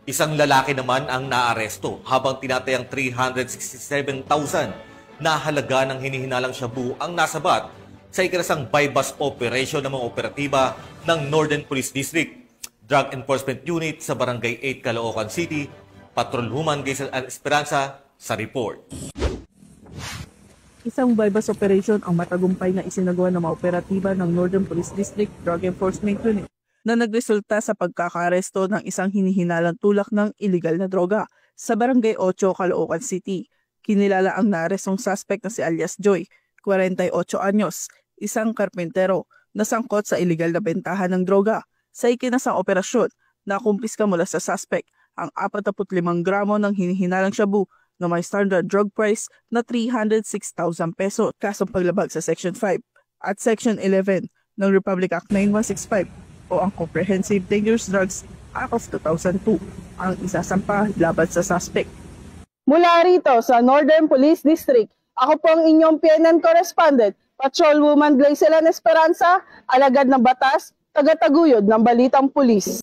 Isang lalaki naman ang naaresto habang tinatayang 367,000 na halaga ng hinihinalang shabu ang nasabat sa ikinasang bypass operation ng mga operatiba ng Northern Police District, Drug Enforcement Unit sa Barangay 8, Caloocan City, Patrol Human Quezon Esperanza sa report. Isang bypass operation ang matagumpay na isinagawa ng mga operatiba ng Northern Police District Drug Enforcement Unit na nagresulta sa pagkakaresto ng isang hinihinalang tulak ng iligal na droga sa Barangay 8, Caloocan City. Kinilala ang naarestong suspect na si alias Joy, 48 anyos, isang karpentero na sangkot sa iligal na bentahan ng droga. Sa ikinasang operasyon, nakumpiska mula sa suspect ang 45 gramo ng hinihinalang shabu na may standard drug price na 306,000 pesos kasong paglabag sa Section 5 at Section 11 ng Republic Act 9165 o ang Comprehensive Dangerous Drugs Act of 2002 ang isasampa laban sa suspect. Mula rito sa Northern Police District, ako po ang inyong PNN correspondent, Patrolwoman Glacelan Esperanza, alagad ng batas, tagataguyod ng Balitang Pulis.